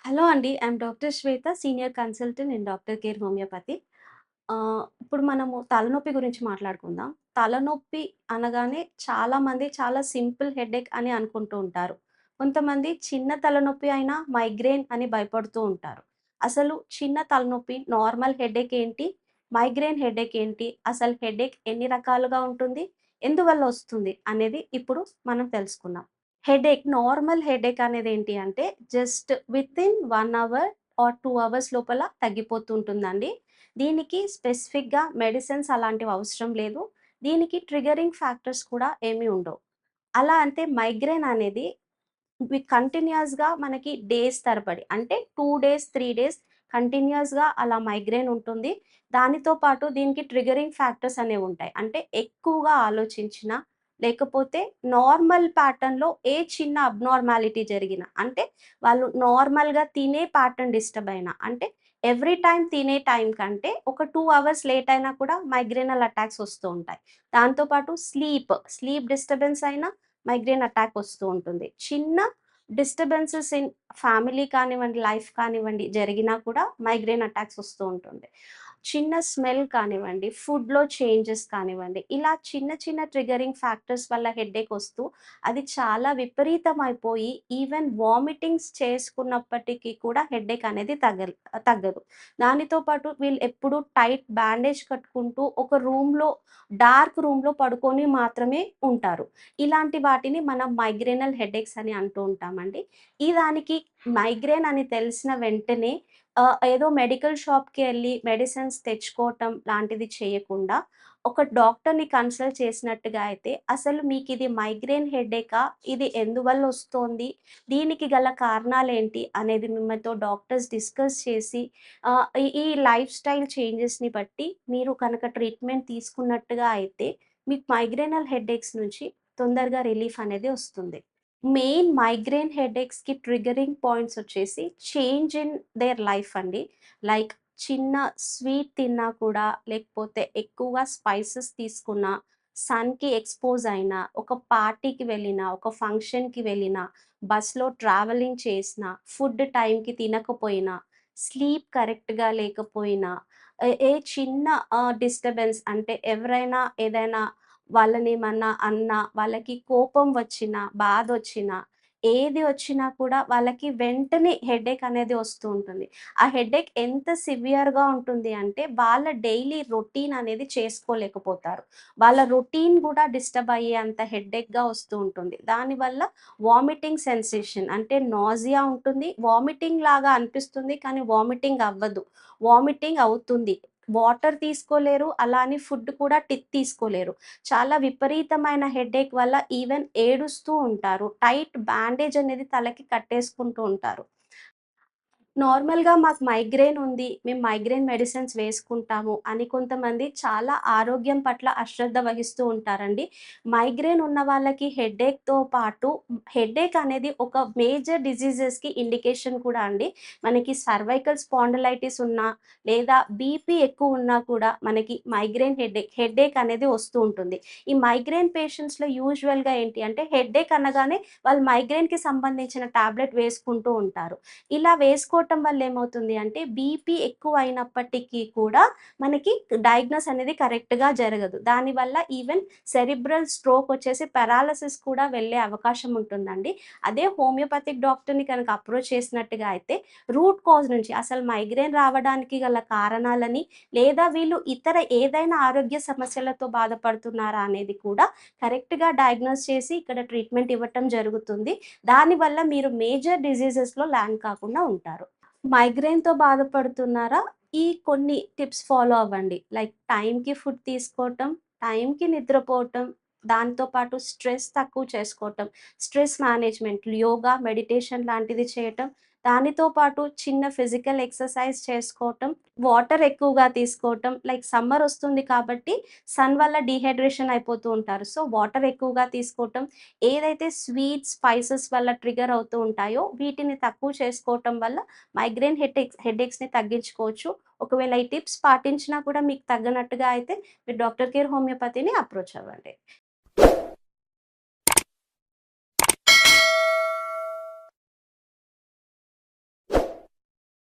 Hello అండి. I'm doctor Shweta, senior consultant in doctor care homeopathy. ఇప్పుడు మనము తలనొప్పి గురించి మాట్లాడుకుందాం. తలనొప్పి అనగానే చాలామంది చాలా సింపుల్ హెడేక్ అని అనుకుంటూ ఉంటారు. కొంతమంది చిన్న తలనొప్పి అయినా మైగ్రేన్ అని భయపడుతూ ఉంటారు. అసలు చిన్న తలనొప్పి, నార్మల్ హెడేక్ ఏంటి? మైగ్రేన్ హెడేక్ ఏంటి? అసలు హెడేక్ ఎన్ని రకాలుగా ఉంటుంది? ఎందువల్ల వస్తుంది? అనేది ఇప్పుడు మనం తెలుసుకుందాం. నార్మల్ హెడేక్ అనేదేంటి అంటే, just within 1 hour or 2 hours లోపల తగ్గిపోతూ ఉంటుందండి. దీనికి స్పెసిఫిక్‌గా మెడిసిన్స్ అలాంటివి అవసరం లేదు. దీనికి ట్రిగ్గరింగ్ ఫ్యాక్టర్స్ కూడా ఏమి ఉండవు. అలా అంటే మైగ్రేన్ అనేది కంటిన్యూయస్‌గా మనకి డేస్ తరబడి అంటే 2 డేస్, 3 డేస్ కంటిన్యూయస్‌గా అలా మైగ్రేన్ ఉంటుంది. దానితో పాటు దీనికి ట్రిగ్గరింగ్ ఫ్యాక్టర్స్ అనేవుంటాయి. అంటే ఎక్కువగా ఆలోచించినా, లేకపోతే నార్మల్ ప్యాటర్న్‌లో ఏ చిన్న అబ్‌నార్మాలిటీ జరిగినా, అంటే వాళ్ళు నార్మల్‌గా తినే ప్యాటర్న్ డిస్టర్బ్ అయినా, అంటే ఎవ్రీ టైమ్ తినే టైం కంటే ఒక 2 అవర్స్ లేట్ అయినా కూడా మైగ్రేనల్ అటాక్స్ వస్తూ ఉంటాయి. దాంతో పాటు స్లీప్ డిస్టర్బెన్స్ అయినా మైగ్రేన్ అటాక్ వస్తూ ఉంటుంది. చిన్న డిస్టర్బెన్సెస్ ఇన్ ఫ్యామిలీ కానివ్వండి, లైఫ్ కానివ్వండి జరిగినా కూడా మైగ్రేన్ అటాక్స్ వస్తూ ఉంటుంది. చిన్న స్మెల్ కానివ్వండి, ఫుడ్‌లో చేంజెస్ కానివ్వండి, ఇలా చిన్న చిన్న ట్రిగ్గరింగ్ ఫ్యాక్టర్స్ వల్ల హెడేక్ వస్తూ అది చాలా విపరీతమైపోయి ఈవెన్ వామిటింగ్స్ చేసుకున్నప్పటికీ కూడా హెడేక్ అనేది తగ్గదు. దానితో పాటు వీళ్ళు ఎప్పుడు టైట్ బ్యాండేజ్ కట్టుకుంటూ ఒక డార్క్ రూమ్‌లో పడుకొని మాత్రమే ఉంటారు. ఇలాంటి వాటిని మనం మైగ్రేనల్ హెడేక్స్ అని అంటూ ఉంటామండి. దానికి మైగ్రేన్ అని తెలిసిన వెంటనే ఏదో మెడికల్ షాప్‌కి ఎళ్లి మెడిసిన్స్ తెచ్చుకోవటం లాంటిది చేయకుండా, ఒక డాక్టర్‌ని కన్సల్ట్ చేసినట్టుగా అయితే, అసలు మీకిది మైగ్రేన్ హెడేకా? ఇది ఎందువల్లొస్తోంది? దీనికి గల కారణాలేంటి? అనేది మిమ్మల్తో డాక్టర్స్ డిస్కస్ చేసి ఈ లైఫ్ స్టైల్ చేంజెస్‌ని బట్టి మీరు కనుక ట్రీట్మెంట్ తీసుకున్నట్టుగా అయితే, మీకు మైగ్రేనల్ హెడేక్స్ నుంచి తొందరగా రిలీఫ్ అనేది వస్తుంది. మెయిన్ మైగ్రేన్ హెడేక్స్‌కి ట్రిగ్గరింగ్ పాయింట్స్ వచ్చేసి చేంజ్ ఇన్ దేర్ లైఫ్ అండి. లైక్ చిన్న స్వీట్ తిన్నా కూడా, లేకపోతే ఎక్కువగా స్పైసెస్ తీసుకున్నా, సన్‌కి ఎక్స్‌పోజ్ అయినా, ఒక పార్టీకి వెళ్ళినా, ఒక ఫంక్షన్‌కి వెళ్ళినా, బస్‌లో ట్రావెలింగ్ చేసినా, ఫుడ్ టైంకి తినకపోయినా, స్లీప్ కరెక్ట్‌గా లేకపోయినా, ఏ చిన్న డిస్టర్బెన్స్ అంటే ఎవరైనా ఏదైనా వాళ్ళనేమన్నా అన్నా, వాళ్ళకి కోపం వచ్చినా, బాధొచ్చినా, ఏది వచ్చినా కూడా వాళ్ళకి వెంటనే హెడేక్ అనేది వస్తూ ఉంటుంది. ఆ హెడేక్ ఎంత సివియర్‌గా ఉంటుంది అంటే, వాళ్ళ డైలీ రొటీన్ అనేది చేసుకోలేకపోతారు. వాళ్ళ రొటీన్ గూడా డిస్టర్బ్ అయ్యేంత హెడేక్‌గా వస్తూ ఉంటుంది. దానివల్ల వామిటింగ్ సెన్సేషన్ అంటే నాసియా ఉంటుంది. వామిటింగ్ లాగా అనిపిస్తుంది. కానీ వామిటింగ్ అవ్వదు. వామిటింగ్ అవుతుంది. వాటర్ తీసుకోలేరు. అలా అని ఫుడ్ కూడా తీసుకోలేరు. చాలా విపరీతమైన హెడేక్ వల్ల ఈవెన్ ఏడుస్తూ ఉంటారు. టైట్ బ్యాండేజ్ అనేది తలకి కట్టేసుకుంటూ ఉంటారు. నార్మల్‌గా మాకు మైగ్రేన్ ఉంది. మేము మైగ్రేన్ మెడిసిన్స్ వేసుకుంటాము అని కొంతమంది చాలా ఆరోగ్యం పట్ల అశ్రద్ధ వహిస్తూ ఉంటారండి. మైగ్రేన్ ఉన్న వాళ్ళకి హెడేక్‌తో పాటు హెడేక్ అనేది ఒక మేజర్ డిసీజెస్‌కి ఇండికేషన్ కూడా అండి. మనకి సర్వైకల్ స్పాండిలైటిస్ ఉన్నా, లేదా బీపీ ఎక్కువున్నా కూడా మనకి మైగ్రేన్ హెడేక్ అనేది వస్తూ ఉంటుంది. ఈ మైగ్రేన్ పేషెంట్స్‌లో యూజువల్‌గా ఏంటి అంటే హెడేక్ అనగానే వాళ్ళు మైగ్రేన్‌కి సంబంధించిన టాబ్లెట్ వేసుకుంటూ ఉంటారు. ఇలా వేసుకోవటం వల్ల ఏమవుతుంది అంటే బీపీ ఎక్కువయినప్పటికీ కూడా మనకి డయాగ్నోస్ అనేది కరెక్ట్‌గా జరగదు. దానివల్ల ఈవెన్ సెరిబ్రల్ స్ట్రోక్ వచ్చేసి పారాలిసిస్ కూడా వెళ్ళే అవకాశం ఉంటుందండి. అదే హోమియోపతిక్ డాక్టర్‌ని కనుక అప్రోచ్ చేసినట్టుగా అయితే రూట్ కాజ్ నుంచి అసలు మైగ్రేన్ రావడానికి గల కారణాలని, లేదా వీళ్ళు ఇతర ఏదైనా ఆరోగ్య సమస్యలతో బాధపడుతున్నారా అనేది కూడా కరెక్ట్‌గా డయాగ్నోస్ చేసి ఇక్కడ ట్రీట్మెంట్ ఇవ్వటం జరుగుతుంది. దానివల్ల మీరు మేజర్ డిసీజెస్‌లో ల్యాండ్ కాకుండా ఉంటారు. మైగ్రేన్‌తో బాధపడుతున్నారా? కొన్ని టిప్స్ ఫాలో అవ్వండి. లైక్ టైంకి ఫుడ్ తీసుకోవటం, టైంకి నిద్రపోవటం, దాంతో పాటు స్ట్రెస్ తక్కువ చేసుకోవటం, స్ట్రెస్ మేనేజ్‌మెంట్, యోగా, మెడిటేషన్ లాంటిది చేయటం, దానితో పాటు చిన్న ఫిజికల్ ఎక్సర్సైజ్ చేసుకోవటం, వాటర్ ఎక్కువగా తీసుకోవటం. లైక్ సమ్మర్ ఒస్తుంది కాబట్టి సన్ వల్ల డీహైడ్రేషన్ అయిపోతూ ఉంటారు. సో, వాటర్ ఎక్కువగా తీసుకోవటం, ఏదైతే స్పైసెస్ వల్ల ట్రిగ్గర్ అవుతూ ఉంటాయో వీటిని తక్కువ చేసుకోవటం వల్ల మైగ్రేన్ హెడేక్స్‌ని తగ్గించుకోవచ్చు. ఒకవేళ ఈ టిప్స్ పాటించినా కూడా మీకు తగ్గనట్టుగా అయితే మీరు డాక్టర్ కేర్ హోమియోపతిని అప్రోచ్ అవ్వండి.